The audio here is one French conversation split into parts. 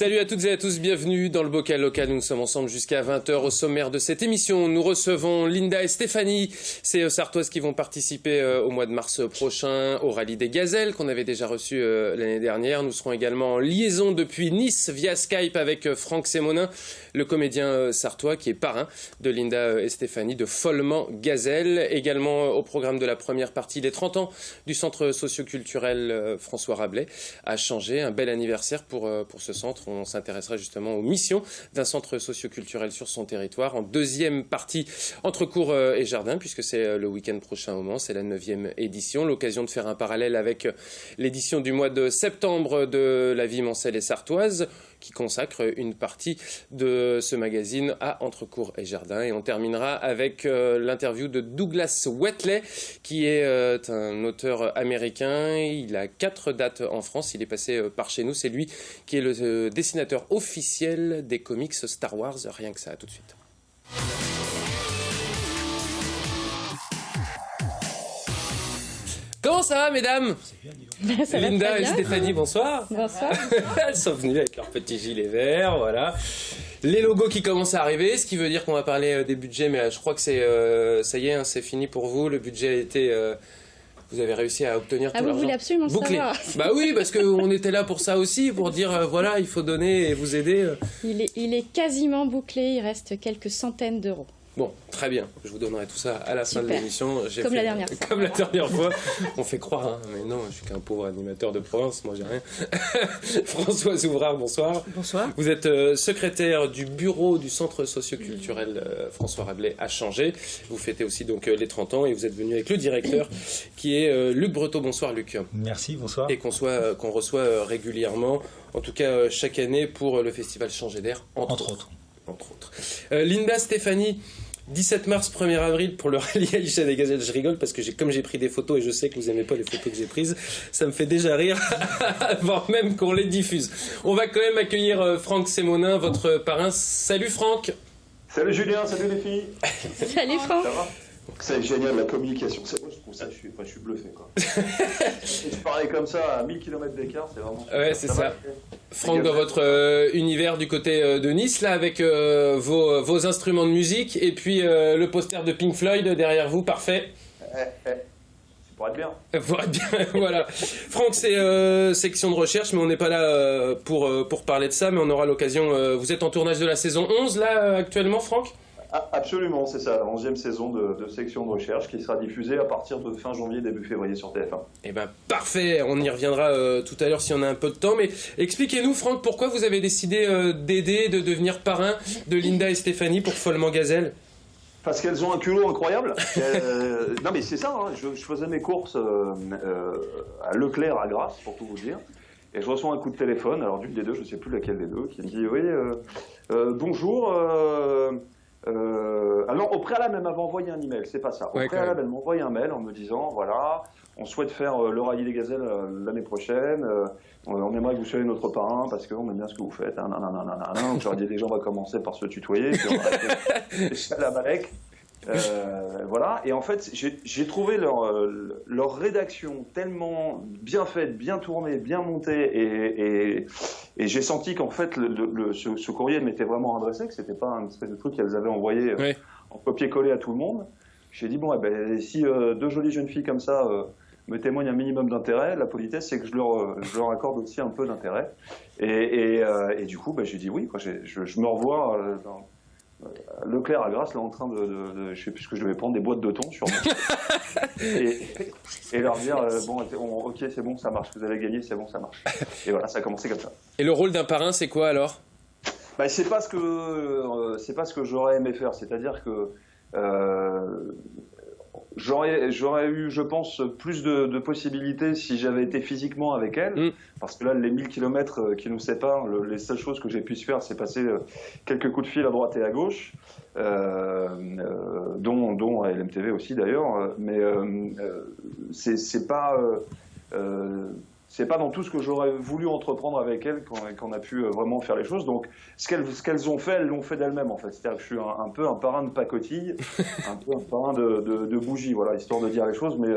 Salut à toutes et à tous, bienvenue dans le Bocal Local. Nous sommes ensemble jusqu'à 20h. Au sommaire de cette émission, nous recevons Linda et Stéphanie, ces Sartoises qui vont participer au mois de mars prochain au Rallye des Gazelles qu'on avait déjà reçu l'année dernière. Nous serons également en liaison depuis Nice via Skype avec Franck Sémonin, le comédien sartois qui est parrain de Linda et Stéphanie de Follement Gazelle. Également au programme de la première partie, les 30 ans du centre socioculturel François Rabelais a changé. Un bel anniversaire pour ce centre. On s'intéressera justement aux missions d'un centre socioculturel sur son territoire. En deuxième partie, entre cours et jardin, puisque c'est le week-end prochain au Mans, c'est la 9e édition. L'occasion de faire un parallèle avec l'édition du mois de septembre de la vie mancelle et sartoise, qui consacre une partie de ce magazine à Entrecours et Jardin. Et on terminera avec l'interview de Douglas Wheatley, qui est un auteur américain. Il a 4 dates en France. Il est passé par chez nous. C'est lui qui est le dessinateur officiel des comics Star Wars. Rien que ça, à tout de suite. Comment ça va, mesdames? Ça Linda va et Stéphanie, bonsoir. Bonsoir. Elles sont venues avec leurs petits gilets verts, voilà. Les logos qui commencent à arriver, ce qui veut dire qu'on va parler des budgets, mais je crois que c'est ça y est, hein, c'est fini pour vous. Le budget a été... vous avez réussi à obtenir tout l'argent. Ah, vous voulez absolument bouclé. savoir. Bah oui, parce qu'on était là pour ça aussi, pour dire, voilà, il faut donner et vous aider. Il est quasiment bouclé, il reste quelques centaines d'euros. Bon, très bien. Je vous donnerai tout ça à la fin de l'émission. Comme la dernière fois. Comme la dernière fois. On fait croire, hein. Mais non, je suis qu'un pauvre animateur de province, moi j'ai rien. Françoise Ouvrard, bonsoir. Bonsoir. Vous êtes secrétaire du bureau du centre socioculturel François Rabelais à Changé. Vous fêtez aussi donc les 30 ans et vous êtes venu avec le directeur qui est Luc Breteau. Bonsoir Luc. Merci, bonsoir. Et qu'on reçoit régulièrement, en tout cas chaque année pour le festival Changer d'air, entre autres. Linda, Stéphanie, 17 mars, 1er avril pour le rallye Aïcha des Gazelles. Je rigole parce que comme j'ai pris des photos et je sais que vous n'aimez pas les photos que j'ai prises, ça me fait déjà rire avant même qu'on les diffuse. On va quand même accueillir Franck Sémonin, votre parrain. Salut Franck. Salut Julien, salut les filles. Salut Franck. Ça va? C'est génial la communication. Moi je trouve ça, je suis bluffé quoi. Je parlais comme ça à 1000 km d'écart, c'est vraiment... Ouais, c'est ça. Franck, dans votre univers du côté de Nice, là, avec vos instruments de musique, et puis le poster de Pink Floyd derrière vous, parfait. C'est pour être bien. Pour être bien, voilà. Franck, c'est section de recherche, mais on n'est pas là pour parler de ça, mais on aura l'occasion... vous êtes en tournage de la saison 11, là, actuellement, Franck ? Absolument, c'est ça, la 11e saison de section de recherche qui sera diffusée à partir de fin janvier, début février sur TF1. Eh ben parfait, on y reviendra tout à l'heure si on a un peu de temps, mais expliquez-nous Franck, pourquoi vous avez décidé d'aider, de devenir parrain de Linda et Stéphanie pour Follement Gazelle? Parce qu'elles ont un culot incroyable. Non mais c'est ça, hein. Je faisais mes courses à Leclerc à Grasse, pour tout vous dire. Et je reçois un coup de téléphone, alors d'une des deux, je ne sais plus laquelle des deux, qui me dit « Oui, bonjour, alors au préalable, elle m'avait envoyé un email, c'est pas ça. Au préalable, elle m'a envoyé un mail en me disant, voilà, on souhaite faire le rallye des Gazelles l'année prochaine, on aimerait que vous soyez notre parrain parce qu'on aime bien ce que vous faites. Donc j'aurais dit déjà, on va commencer par se tutoyer, puis on va arrêter la balèque. Voilà, et en fait j'ai trouvé leur rédaction tellement bien faite, bien tournée, bien montée, et j'ai senti qu'en fait ce courrier m'était vraiment adressé, que c'était pas un espèce de truc qu'elles avaient envoyé en copier-coller à tout le monde. J'ai dit bon, si deux jolies jeunes filles comme ça me témoignent un minimum d'intérêt, la politesse c'est que je leur accorde aussi un peu d'intérêt, et du coup j'ai dit oui, quoi. Je me revois dans Leclerc à Grasse, là, en train de je sais plus ce que je devais prendre, des boîtes de thon sur et leur dire bon, ok, c'est bon, ça marche, vous avez gagné, c'est bon, ça marche. Et voilà, ça a commencé comme ça. Et le rôle d'un parrain, c'est quoi alors? C'est pas ce que j'aurais aimé faire, c'est-à-dire que j'aurais eu, je pense, plus de possibilités si j'avais été physiquement avec elle, parce que là, les 1000 km qui nous séparent, les seules choses que j'ai pu faire, c'est passer quelques coups de fil à droite et à gauche, dont à LMTV aussi d'ailleurs, mais c'est pas dans tout ce que j'aurais voulu entreprendre avec elle qu'on a pu vraiment faire les choses. Donc, ce qu'elles ont fait, elles l'ont fait d'elles-mêmes, en fait. C'est-à-dire que je suis un peu un parrain de pacotille, un peu un parrain de bougie, voilà, histoire de dire les choses. Mais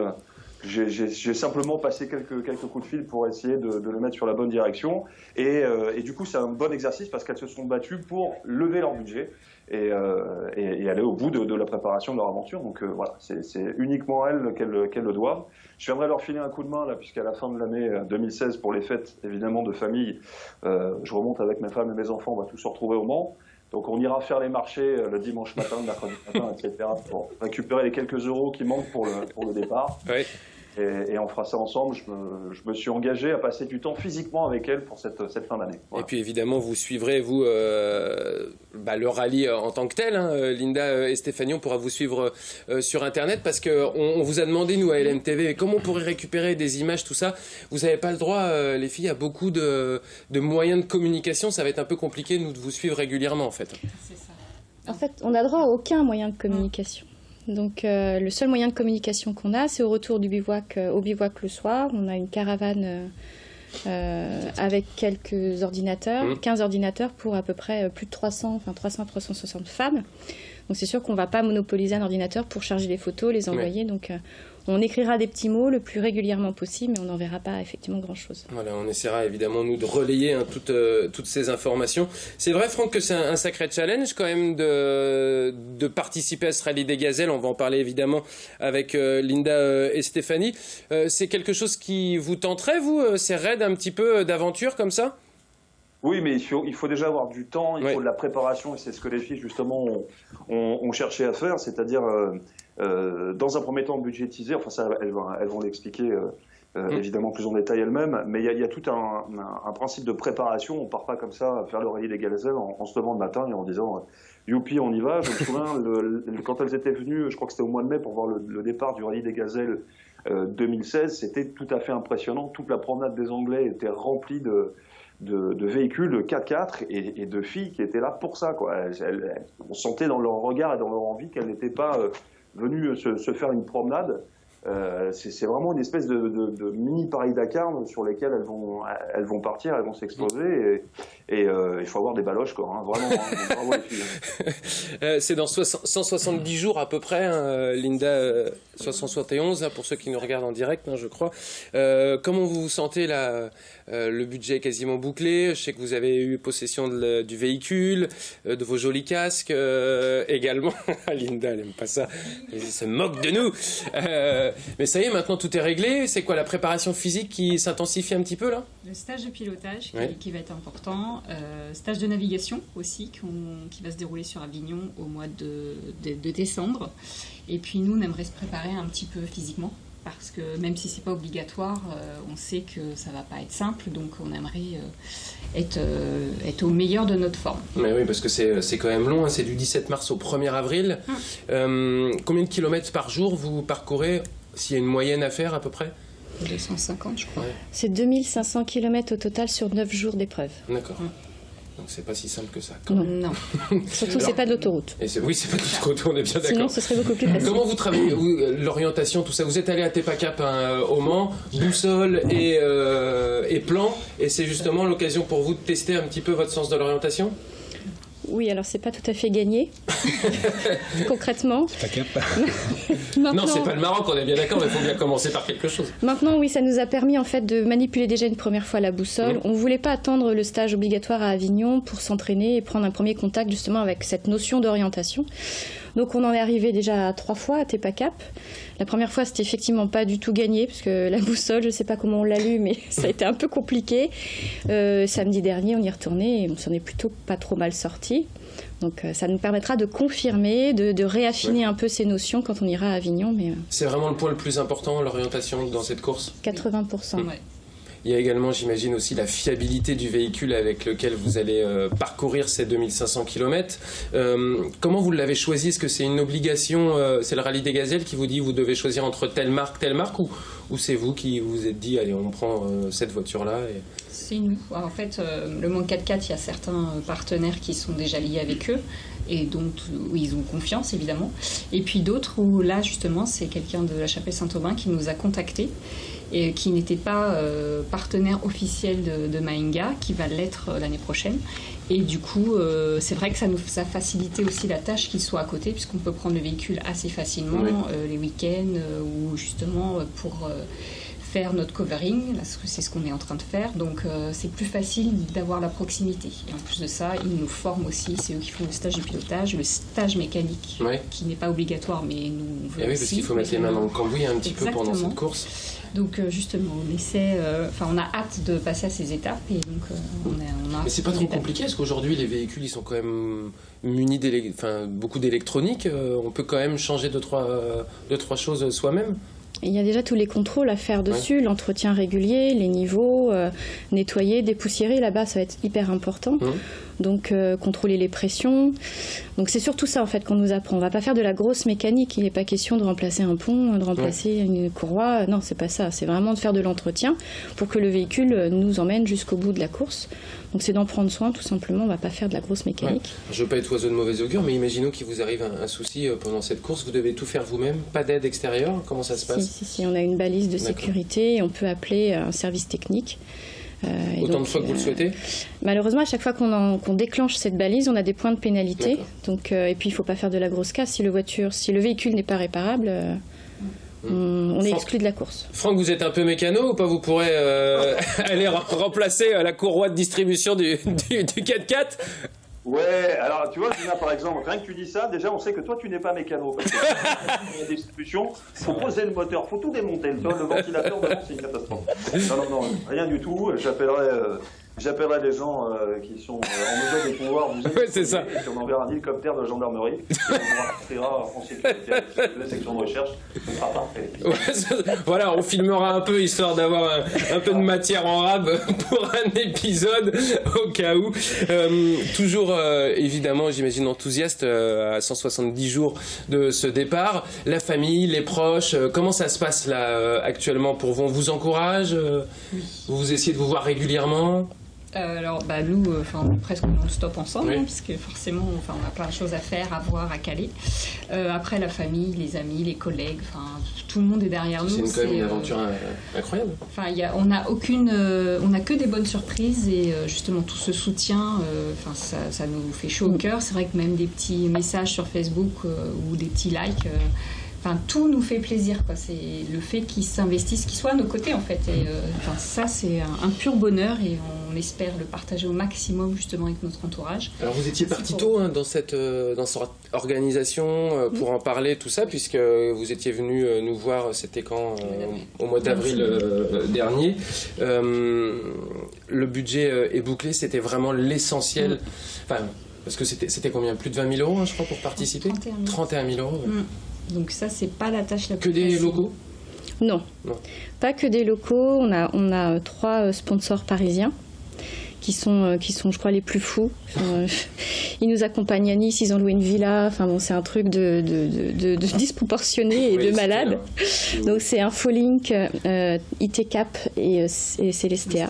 J'ai simplement passé quelques coups de fil pour essayer de le mettre sur la bonne direction. Et du coup, c'est un bon exercice parce qu'elles se sont battues pour lever leur budget et aller au bout de la préparation de leur aventure. Donc voilà, c'est uniquement elles qu'elles le doivent. Je viendrai leur filer un coup de main là, puisqu'à la fin de l'année 2016, pour les fêtes évidemment de famille, je remonte avec ma femme et mes enfants, on va tous se retrouver au Mans. Donc on ira faire les marchés le dimanche matin, le mercredi matin, etc. pour récupérer les quelques euros qui manquent pour le départ. Oui. Et on fera ça ensemble. Je me suis engagé à passer du temps physiquement avec elle pour cette fin d'année. Voilà. Et puis évidemment, vous suivrez, vous, le rallye en tant que tel. Hein. Linda et Stéphanie, on pourra vous suivre sur Internet parce qu'on vous a demandé, nous, à LMTV, comment on pourrait récupérer des images, tout ça. Vous n'avez pas le droit, les filles, à beaucoup de moyens de communication. Ça va être un peu compliqué, nous, de vous suivre régulièrement, en fait. C'est ça. En fait, on n'a droit à aucun moyen de communication. Donc le seul moyen de communication qu'on a, c'est au retour du bivouac, au bivouac le soir. On a une caravane avec quelques ordinateurs, 15 ordinateurs pour à peu près plus de 360 femmes. Donc c'est sûr qu'on ne va pas monopoliser un ordinateur pour charger les photos, les envoyer. Donc on écrira des petits mots le plus régulièrement possible, mais on n'enverra pas effectivement grand-chose. Voilà, on essaiera évidemment, nous, de relayer toutes ces informations. C'est vrai, Franck, que c'est un sacré challenge quand même de participer à ce rallye des gazelles. On va en parler évidemment avec Linda et Stéphanie. C'est quelque chose qui vous tenterait, vous, ces raids un petit peu d'aventure comme ça ? Oui, mais il faut déjà avoir du temps, il faut de la préparation, et c'est ce que les filles, justement, ont cherché à faire, c'est-à-dire, dans un premier temps, budgétiser, enfin ça, elles vont l'expliquer évidemment plus en détail elles-mêmes, mais il y a tout un principe de préparation. On ne part pas comme ça à faire le rallye des gazelles en se levant le matin et en disant youpi, on y va. Je me souviens, quand elles étaient venues, je crois que c'était au mois de mai, pour voir le départ du rallye des gazelles 2016, c'était tout à fait impressionnant. Toute la promenade des Anglais était remplie de véhicules, de 4x4 et de filles qui étaient là pour ça, quoi. On sentait dans leur regard et dans leur envie qu'elles n'étaient pas venues se faire une promenade. C'est vraiment une espèce de mini Paris-Dakar sur lesquels elles vont partir, elles vont s'exposer et il faut avoir des baloches, quoi, hein, vraiment, hein, bravo les filles. C'est dans 170 jours à peu près, hein, Linda, 171 pour ceux qui nous regardent en direct, hein, je crois. Comment vous vous sentez là? Le budget est quasiment bouclé. Je sais que vous avez eu possession du véhicule, de vos jolis casques également. Linda, elle n'aime pas ça. Elle se moque de nous. Mais ça y est, maintenant tout est réglé. C'est quoi la préparation physique qui s'intensifie un petit peu là? Le stage de pilotage qui va être important. Stage de navigation aussi qui va se dérouler sur Avignon au mois de décembre. Et puis nous, on aimerait se préparer un petit peu physiquement. Parce que même si c'est pas obligatoire, on sait que ça va pas être simple, donc on aimerait être au meilleur de notre forme. Mais oui, parce que c'est quand même long, hein, c'est du 17 mars au 1er avril. Combien de kilomètres par jour vous parcourez, s'il y a une moyenne à faire à peu près? 250, je crois. Ouais. C'est 2500 km au total sur 9 jours d'épreuve. D'accord. Donc c'est pas si simple que ça. Non. Surtout c'est pas de l'autoroute. Oui, c'est pas de l'autoroute, on est bien d'accord. Sinon ce serait beaucoup plus facile. Comment vous travaillez l'orientation, tout ça? Vous êtes allé à Tepacap au Mans, boussole et plan, et c'est justement l'occasion pour vous de tester un petit peu votre sens de l'orientation? Oui, alors c'est pas tout à fait gagné, concrètement. Non, c'est pas le Maroc, on est bien d'accord, mais il faut bien commencer par quelque chose. Maintenant, oui, ça nous a permis en fait de manipuler déjà une première fois la boussole. On voulait pas attendre le stage obligatoire à Avignon pour s'entraîner et prendre un premier contact justement avec cette notion d'orientation. Donc on en est arrivé déjà 3 fois à Tepacap. La première fois, c'était effectivement pas du tout gagné, parce que la boussole, je sais pas comment on l'a lu, mais ça a été un peu compliqué. Samedi dernier, on y est retourné et on s'en est plutôt pas trop mal sorti. Donc ça nous permettra de confirmer, de réaffiner un peu ces notions quand on ira à Avignon. Mais c'est vraiment le point le plus important, l'orientation dans cette course? 80%. Ouais. Il y a également, j'imagine, aussi la fiabilité du véhicule avec lequel vous allez parcourir ces 2500 km. Comment vous l'avez choisi? Est-ce que c'est une obligation, c'est le rallye des gazelles qui vous dit vous devez choisir entre telle marque, ou c'est vous qui vous êtes dit allez, on prend cette voiture-là C'est nous. En fait, le Mans 4x4, il y a certains partenaires qui sont déjà liés avec eux et donc où ils ont confiance évidemment. Et puis d'autres où là justement c'est quelqu'un de la Chapelle Saint-Aubin qui nous a contactés et qui n'était pas partenaire officiel de Maenga, qui va l'être l'année prochaine. Et du coup, c'est vrai que ça facilitait aussi la tâche qu'il soit à côté, puisqu'on peut prendre le véhicule assez facilement les week-ends ou justement pour faire notre covering. Là, c'est ce qu'on est en train de faire. Donc, c'est plus facile d'avoir la proximité. Et en plus de ça, ils nous forment aussi. C'est eux qui font le stage de pilotage, le stage mécanique, qui n'est pas obligatoire, mais nous on veut oui, parce qu'il faut mettre les mains dans le cambouis un petit peu pendant cette course. Donc justement, on a hâte de passer à ces étapes et donc on a. Mais c'est pas trop compliqué parce qu'aujourd'hui les véhicules ils sont quand même munis beaucoup d'électronique. On peut quand même changer deux trois choses soi-même. Il y a déjà tous les contrôles à faire dessus, l'entretien régulier, les niveaux, nettoyer, dépoussiérer. Là-bas, ça va être hyper important. Donc, contrôler les pressions. Donc, c'est surtout ça, en fait, qu'on nous apprend. On ne va pas faire de la grosse mécanique. Il n'est pas question de remplacer un pont, de remplacer une courroie. Non, c'est pas ça. C'est vraiment de faire de l'entretien pour que le véhicule nous emmène jusqu'au bout de la course. Donc, c'est d'en prendre soin, tout simplement. On ne va pas faire de la grosse mécanique. Je ne veux pas être oiseau de mauvais augure, mais imaginons qu'il vous arrive un souci pendant cette course. Vous devez tout faire vous-même, pas d'aide extérieure. Comment ça se passe ? Si, on a une balise de sécurité et on peut appeler un service technique. Autant de fois que vous le souhaitez ? Malheureusement, à chaque fois qu'on déclenche cette balise, on a des points de pénalité. Donc, et puis, il ne faut pas faire de la grosse casse. Si le véhicule n'est pas réparable, on est exclu de la course. Franck, vous êtes un peu mécano ou pas ? Vous pourrez aller remplacer la courroie de distribution du 4x4 ? Ouais, alors tu vois, Gina, par exemple, rien que tu dis ça, déjà on sait que toi tu n'es pas mécano. Parce que la distribution, il faut poser le moteur, il faut tout démonter. Le ventilateur, c'est une catastrophe. Non, rien du tout. J'appellerai des gens qui sont en mesure de pouvoir vous aider. C'est ça. Et puis on enverra un hélicoptère de la gendarmerie. Et on vous en sécurité avec la section de recherche. Ce sera parfait. Voilà, on filmera un peu histoire d'avoir un peu de matière en rab pour un épisode au cas où. Toujours évidemment, j'imagine enthousiaste à 170 jours de ce départ. La famille, les proches, comment ça se passe là actuellement pour vous ? On vous encourage ? Vous essayez de vous voir régulièrement ? Alors, nous, on est presque non-stop ensemble, parce que forcément, on a plein de choses à faire, à voir, à caler. Après, la famille, les amis, les collègues, tout le monde est derrière nous. C'est quand même une aventure incroyable. On n'a que des bonnes surprises et justement tout ce soutien, ça nous fait chaud au cœur. C'est vrai que même des petits messages sur Facebook ou des petits likes. Tout nous fait plaisir, quoi. C'est le fait qu'ils s'investissent, qu'ils soient à nos côtés, en fait. Et ça, c'est un pur bonheur et on espère le partager au maximum, justement, avec notre entourage. Alors, vous étiez parti tôt dans cette organisation pour en parler, tout ça, puisque vous étiez venu nous voir, c'était quand au mois d'avril dernier. Le budget est bouclé, c'était vraiment l'essentiel. Parce que c'était combien ? Plus de 20 000 €, je crois, pour participer ? 31 000 €. Donc ça, c'est pas la tâche la plus facile. Que des locaux ? Non, pas que des locaux. On a 3 sponsors parisiens qui sont, je crois, les plus fous. Ils nous accompagnent à Nice, ils ont loué une villa. C'est un truc de disproportionné et de malade. Donc c'est Infolink, ITCAP et Célestea.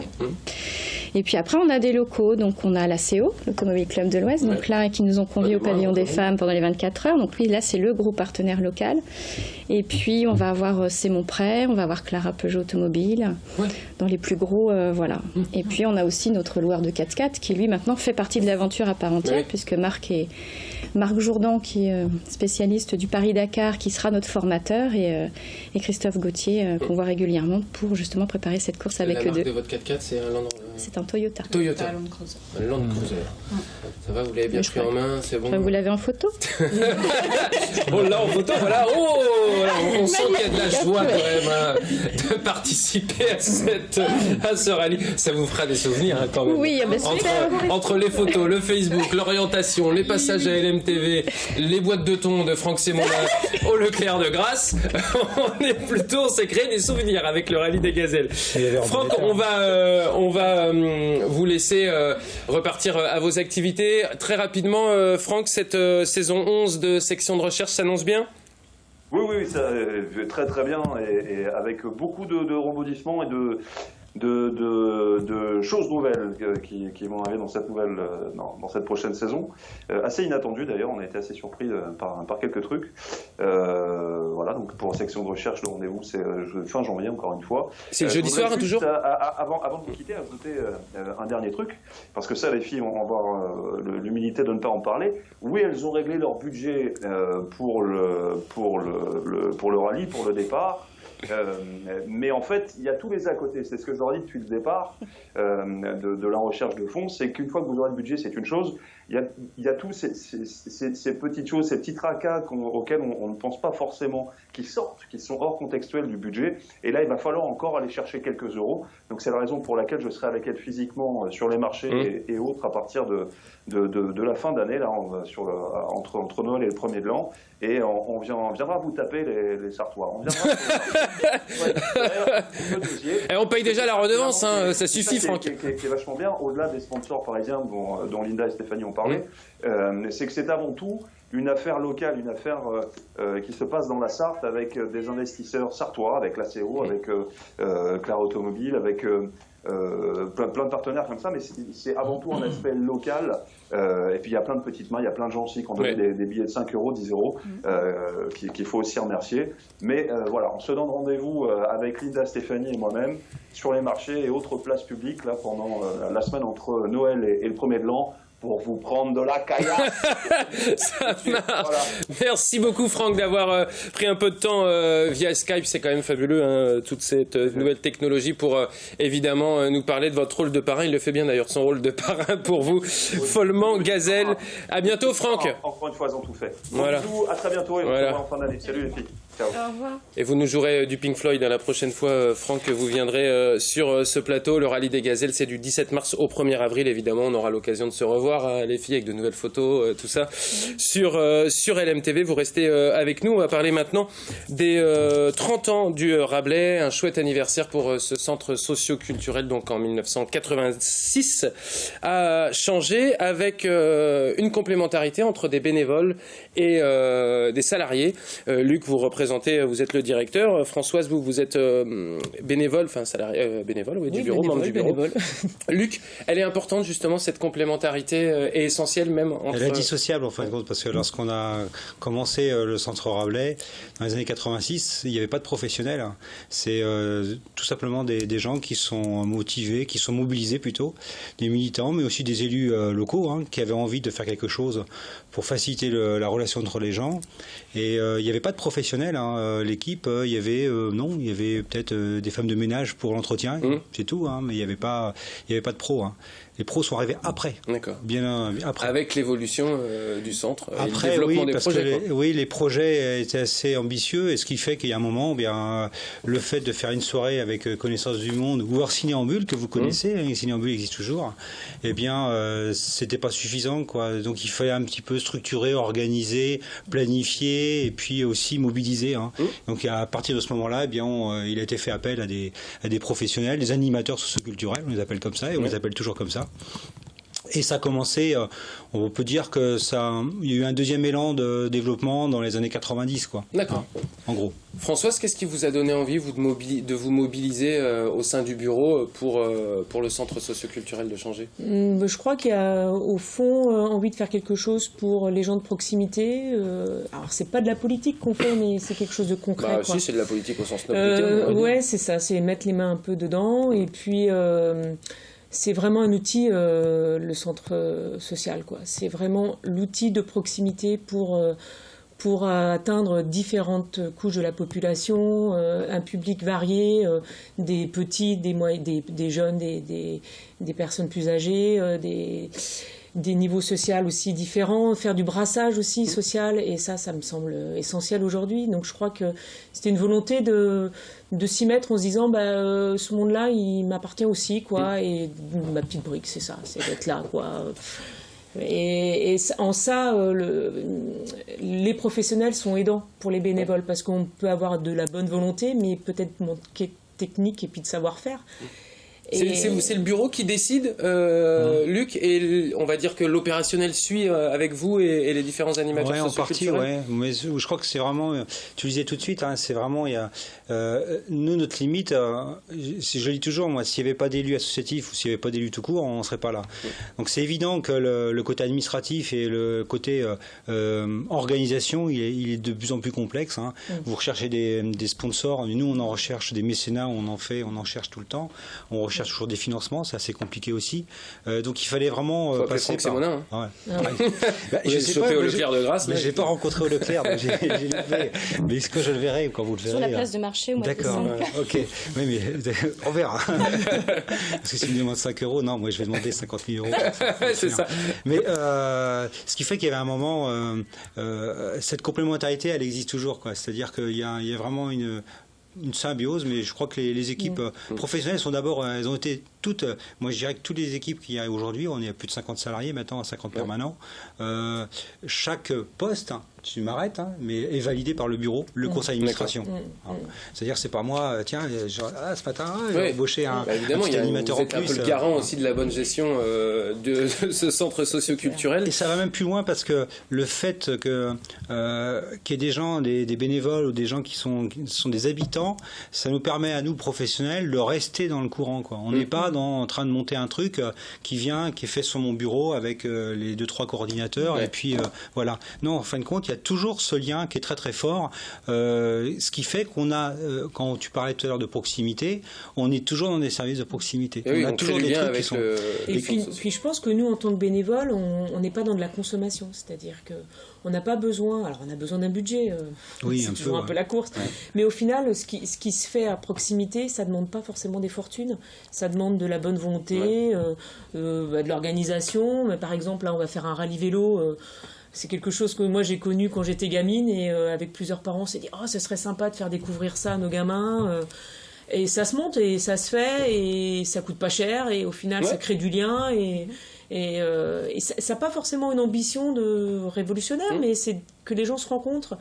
Et puis après, on a des locaux. Donc, on a la CO, l'Automobile Club de l'Ouest, donc là, qui nous ont conviés au pavillon des femmes pendant les 24 heures. Donc, lui, là, c'est le gros partenaire local. Et puis, on va avoir C'est mon prêt, on va avoir Clara Peugeot Automobile, dans les plus gros, voilà. Et puis, on a aussi notre loueur de 4x4 qui, lui, maintenant, fait partie de l'aventure à part entière, puisque Marc Jourdan, qui est spécialiste du Paris-Dakar, qui sera notre formateur, et Christophe Gauthier, qu'on voit régulièrement pour justement préparer cette course avec eux deux. La marque de votre 4x4, c'est un Land... C'est un Toyota. Land Cruiser. Un Land Cruiser. Ça va, vous l'avez bien pris en main, c'est bon. Vous l'avez en photo. On l'a en photo, voilà. On sent qu'il y a de la joie quand même de participer à ce rallye. Ça vous fera des souvenirs quand même. Oui, entre les photos, le Facebook, l'orientation, les passages à LMTV, les boîtes de thon de Franck Sémonda au Leclerc de Grasse, on s'est créé des souvenirs avec le rallye des gazelles. Franck, on va vous laisser repartir à vos activités. Très rapidement, Franck, cette saison 11 de section de recherche s'annonce bien ? Oui, ça, très très bien, et avec beaucoup de rebondissements et de choses nouvelles qui vont arriver dans cette prochaine saison. Assez inattendues d'ailleurs, on a été assez surpris par quelques trucs. Voilà, donc pour la section de recherche, le rendez-vous c'est fin janvier encore une fois. C'est le jeudi soir toujours. Avant de vous quitter, ajouter un dernier truc, parce que ça les filles vont avoir l'humilité de ne pas en parler. Oui, elles ont réglé leur budget pour le rallye, pour le départ. Mais en fait, il y a tous les à côté. C'est ce que je leur ai dit depuis le départ de la recherche de fonds. C'est qu'une fois que vous aurez le budget, c'est une chose. Il y a tous ces petites choses, ces petits tracas auxquels on ne pense pas forcément, qui sortent, qui sont hors contextuel du budget. Et là, il va falloir encore aller chercher quelques euros. Donc c'est la raison pour laquelle je serai avec elle physiquement sur les marchés et autres à partir de la fin d'année, là, entre Noël et le 1er de l'an. Et on viendra vous taper les Sartois. On viendra et on paye déjà la redevance, ça suffit, Franck. Qui est vachement bien, au-delà des sponsors parisiens dont Linda et Stéphanie ont parlé, c'est que c'est avant tout une affaire locale, une affaire qui se passe dans la Sarthe avec des investisseurs sartois, avec l'ACO, avec Clara Automobile, avec plein de partenaires comme ça, mais c'est avant tout un aspect local. Et puis il y a plein de petites mains, il y a plein de gens aussi qui ont donné des billets de 5 euros, 10 euros, qu'il faut aussi remercier. Mais voilà, on se donne rendez-vous avec Linda, Stéphanie et moi-même sur les marchés et autres places publiques là, pendant la semaine entre Noël et le 1er de l'an, pour vous prendre de la caillasse. Ça marche. Voilà. Merci beaucoup, Franck, d'avoir pris un peu de temps via Skype. C'est quand même fabuleux, toute cette nouvelle technologie pour évidemment nous parler de votre rôle de parrain. Il le fait bien d'ailleurs, son rôle de parrain pour vous. Follement Gazelle. À bientôt, Franck. Encore une fois, ils ont tout fait. Voilà. Bisous, à très bientôt et on se revoit en fin d'année. Salut les filles. Ciao. Au revoir. Et vous nous jouerez du Pink Floyd la prochaine fois, Franck, que vous viendrez sur ce plateau. Le rallye des Gazelles, c'est du 17 mars au 1er avril. Évidemment, on aura l'occasion de se revoir, les filles, avec de nouvelles photos, tout ça, sur LMTV. Vous restez avec nous. On va parler maintenant des 30 ans du Rabelais. Un chouette anniversaire pour ce centre socio-culturel, donc en 1986, a changé avec une complémentarité entre des bénévoles et des salariés. Luc, vous êtes le directeur. Françoise, vous êtes bénévole, enfin salarié, bénévole, oui, du bureau, membre du bureau. Luc, elle est importante justement, cette complémentarité est essentielle même entre... Elle est indissociable en fin de compte, parce que lorsqu'on a commencé le centre Rabelais dans les années 86, il n'y avait pas de professionnels. C'est tout simplement des gens qui sont motivés, qui sont mobilisés plutôt, des militants, mais aussi des élus locaux qui avaient envie de faire quelque chose pour faciliter la relation entre les gens. Et il n'y avait pas de professionnels. L'équipe, il y avait peut-être des femmes de ménage pour l'entretien, c'est tout, mais il n'y avait pas de pros. Les pros sont arrivés après. D'accord. Bien après. Avec l'évolution du centre après, et le développement des projets. Les projets étaient assez ambitieux, et ce qui fait qu'il y a un moment, le fait de faire une soirée avec Connaissance du Monde, ou voir Cinéambule, que vous connaissez, Cinéambule existe toujours, c'était pas suffisant, quoi. Donc il fallait un petit peu structurer, organiser, planifier, et puis aussi mobiliser. Donc à partir de ce moment-là, il a été fait appel à des professionnels, des animateurs socioculturels, on les appelle comme ça, et on les appelle toujours comme ça. Et ça a commencé, on peut dire que il y a eu un deuxième élan de développement dans les années 90, quoi. D'accord. En gros. Françoise, qu'est-ce qui vous a donné envie, de vous mobiliser au sein du bureau pour le centre socioculturel de changer ? Je crois qu'il y a au fond envie de faire quelque chose pour les gens de proximité. Alors c'est pas de la politique qu'on fait, mais c'est quelque chose de concret. Si, c'est de la politique au sens noble du terme. Ouais, c'est ça, c'est mettre les mains un peu dedans, et puis c'est vraiment un outil, le centre social, quoi. C'est vraiment l'outil de proximité pour atteindre différentes couches de la population, un public varié, des petits, des jeunes, des personnes plus âgées, des niveaux sociaux aussi différents, faire du brassage aussi social, et ça me semble essentiel aujourd'hui. Donc je crois que c'était une volonté de s'y mettre en se disant ce monde-là il m'appartient aussi, quoi, et ma petite brique c'est ça, c'est d'être là, quoi. Et en ça, les professionnels sont aidants pour les bénévoles, parce qu'on peut avoir de la bonne volonté, mais peut-être manquer de technique et puis de savoir-faire. C'est le bureau qui décide, Luc, et on va dire que l'opérationnel suit avec vous et les différents animateurs socioculturels. En partie, mais je crois que c'est vraiment, tu le disais tout de suite, c'est vraiment, nous, notre limite, je le dis toujours, moi, s'il n'y avait pas d'élus associatifs ou s'il n'y avait pas d'élus tout court, on ne serait pas là. Donc c'est évident que le côté administratif et le côté organisation, il est de plus en plus complexe. Vous recherchez des sponsors, nous on en recherche des mécénats, on en cherche tout le temps. On recherche toujours des financements, c'est assez compliqué aussi. Donc il fallait vraiment passer par... J'ai chopé au Leclerc de Grasse. Mais je n'ai pas rencontré au Leclerc, donc j'ai loupé. Mais est-ce que je le verrai quand vous le verrez? Sur la place de marché au mois de décembre. D'accord, ok. Oui, mais on verra. Parce que si tu me demandes 5 €, non, moi je vais demander 50 000 €. C'est ça. Mais ce qui fait qu'il y avait un moment, cette complémentarité, elle existe toujours, quoi. C'est-à-dire qu'il y a vraiment une symbiose, mais je crois que les équipes professionnelles sont d'abord, elles ont été toutes, moi je dirais que toutes les équipes qu'il y a aujourd'hui, on est à plus de 50 salariés maintenant, 50 permanents, chaque poste, tu m'arrêtes, mais est validé par le bureau, le conseil d'administration. C'est-à-dire c'est pas moi, tiens, ce matin, j'ai embauché un petit animateur en plus. Vous êtes un peu le garant aussi de la bonne gestion de ce centre socioculturel. Et ça va même plus loin parce que le fait qu'il y ait des gens, des bénévoles ou des gens qui sont des habitants, ça nous permet à nous professionnels de rester dans le courant, quoi. On n'est pas en train de monter un truc qui est fait sur mon bureau avec les 2-3 coordinateurs et puis voilà. Non, en fin de compte, il y a toujours ce lien qui est très très fort, ce qui fait qu'on a, quand tu parlais tout à l'heure de proximité, on est toujours dans des services de proximité. On a toujours des trucs qui sont... Et puis je pense que nous, en tant que bénévoles, on n'est pas dans de la consommation, c'est-à-dire que on n'a pas besoin, alors on a besoin d'un budget, c'est toujours un peu la course, mais au final, ce qui se fait à proximité, ça ne demande pas forcément des fortunes, ça demande de la bonne volonté, de l'organisation. Mais par exemple, là, on va faire un rallye vélo, c'est quelque chose que moi j'ai connu quand j'étais gamine, et avec plusieurs parents, on s'est dit, ce serait sympa de faire découvrir ça à nos gamins. Et ça se monte et ça se fait et ça coûte pas cher et au final ça crée du lien et ça n'a pas forcément une ambition de révolutionnaire, mais c'est que les gens se rencontrent.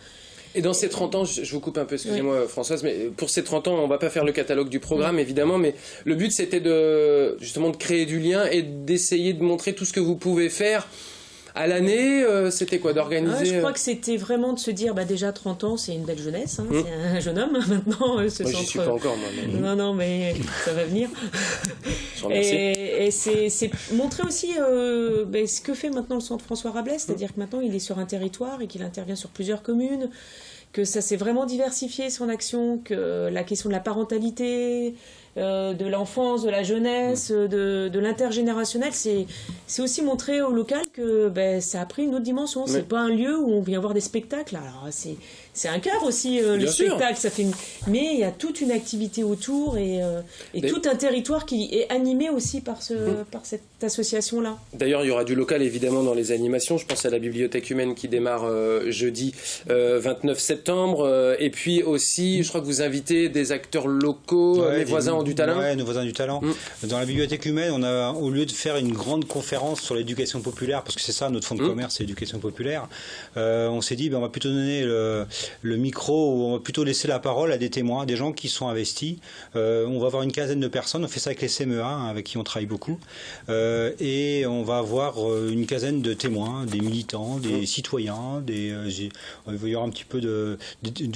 Et dans ces 30 ans, je vous coupe un peu, excusez-moi Françoise, mais pour ces 30 ans, on ne va pas faire le catalogue du programme évidemment, mais le but c'était justement de créer du lien et d'essayer de montrer tout ce que vous pouvez faire. À l'année, c'était quoi d'organiser Je crois que c'était vraiment de se dire, déjà 30 ans, c'est une belle jeunesse, c'est un jeune homme maintenant. Moi, j'y suis pas encore, moi. Non, mais ça va venir. Je remercie. Et c'est montrer aussi ce que fait maintenant le centre François Rabelais, c'est-à-dire que maintenant il est sur un territoire et qu'il intervient sur plusieurs communes, que ça s'est vraiment diversifié son action, que la question de la parentalité, de l'enfance, de la jeunesse, de l'intergénérationnel, c'est aussi montrer au local que ça a pris une autre dimension. C'est pas un lieu où on vient voir des spectacles. Alors c'est un cœur aussi, le spectacle, ça fait mais il y a toute une activité autour et tout un territoire qui est animé aussi par cette association-là. D'ailleurs, il y aura du local évidemment dans les animations. Je pense à la bibliothèque humaine qui démarre jeudi 29 septembre. Et puis aussi, je crois que vous invitez des acteurs locaux, mes voisins ont du talent. Ouais, nos voisins du talent. Dans la bibliothèque humaine, on a, au lieu de faire une grande conférence sur l'éducation populaire, parce que c'est ça notre fonds de commerce, c'est l'éducation populaire, on s'est dit on va plutôt donner le micro, ou on va plutôt laisser la parole à des témoins, des gens qui sont investis. On va avoir une quinzaine de personnes, on fait ça avec les CME1 avec qui on travaille beaucoup, et on va avoir une quinzaine de témoins, des militants, des citoyens, il va y avoir un petit peu de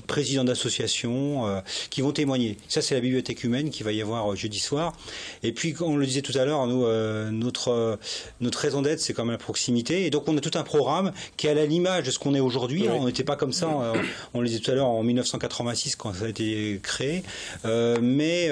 présidents d'associations qui vont témoigner. Ça, c'est la bibliothèque humaine qui va y avoir jeudi soir. Et puis, comme on le disait tout à l'heure, nous, notre raison d'être, c'est quand même la proximité. Et donc, on a tout un programme qui est à l'image de ce qu'on est aujourd'hui. On n'était pas comme ça, on le disait tout à l'heure, en 1986, quand ça a été créé. Mais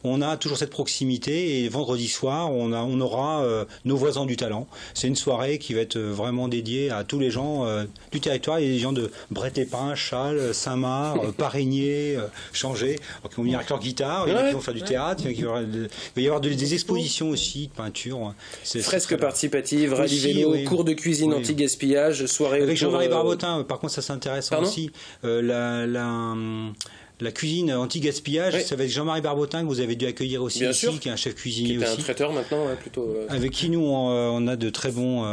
on a toujours cette proximité. Et vendredi soir, on aura nos voisins du talent. C'est une soirée qui va être vraiment dédiée à tous les gens du territoire. Il y a des gens de Bret-et-Pin, Châles, Saint-Marc, Parigné, Changé, qui vont venir avec leur guitare. Il y en a qui vont faire du théâtre. Il va y avoir des expositions aussi, de peinture. Fresques participatives, rallye vélo, cours de cuisine anti-gaspillage, soirée avec Jean-Marie Barbotin. Par contre, ça s'intéresse aussi. la cuisine anti-gaspillage. Oui. Ça va être Jean-Marie Barbotin que vous avez dû accueillir aussi, Bien ici, sûr. qui est un chef cuisinier Qui est aussi. un traiteur maintenant, plutôt. Avec qui nous on a de très bons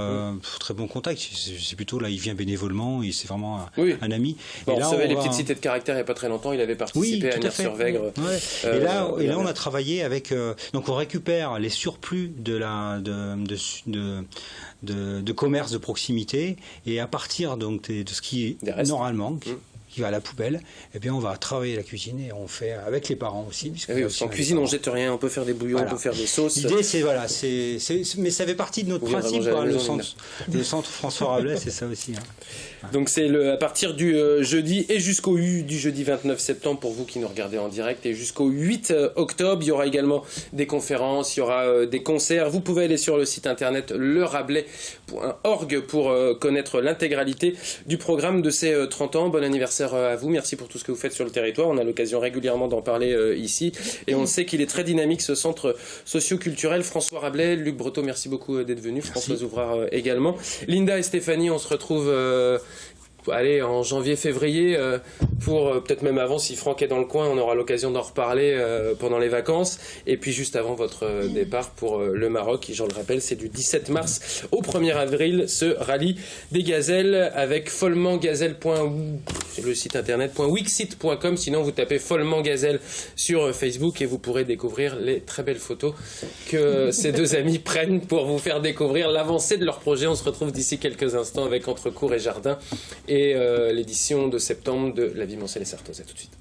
contacts. C'est plutôt là, il vient bénévolement, c'est vraiment un ami. Bon, et là, on savait les petites cités de caractère il n'y a pas très longtemps, il avait participé à Nières-sur-Vègre. Ouais. Et là on a travaillé avec. Donc on récupère les surplus de commerce de proximité, et à partir donc de ce qui est normalement qui va à la poubelle, eh bien on va travailler la cuisine, et on fait avec les parents aussi. En cuisine on jette rien, on peut faire des bouillons, on peut faire des sauces. L'idée mais ça fait partie de notre principe, le centre François Rabelais, c'est ça aussi. Donc c'est à partir du jeudi et jusqu'au du jeudi 29 septembre pour vous qui nous regardez en direct, et jusqu'au 8 octobre. Il y aura également des conférences, il y aura des concerts. Vous pouvez aller sur le site internet lerabelais.org pour connaître l'intégralité du programme de ces 30 ans. Bon anniversaire à vous, merci pour tout ce que vous faites sur le territoire. On a l'occasion régulièrement d'en parler ici, et on sait qu'il est très dynamique, ce centre socio-culturel. François Rabelais, Luc Breteau, merci beaucoup d'être venus. Françoise Ouvrard également. Linda et Stéphanie, on se retrouve en janvier-février, pour peut-être même avant, si Franck est dans le coin, on aura l'occasion d'en reparler pendant les vacances. Et puis juste avant votre départ pour le Maroc, je le rappelle, c'est du 17 mars au 1er avril, ce rallye des gazelles, avec le site internet .wixit.com. Sinon vous tapez Follement Gazelle sur Facebook et vous pourrez découvrir les très belles photos que ces deux amis prennent pour vous faire découvrir l'avancée de leur projet. On se retrouve d'ici quelques instants avec Entre cours et jardin et l'édition de septembre de La Vie Moncel et Sartoz. À tout de suite.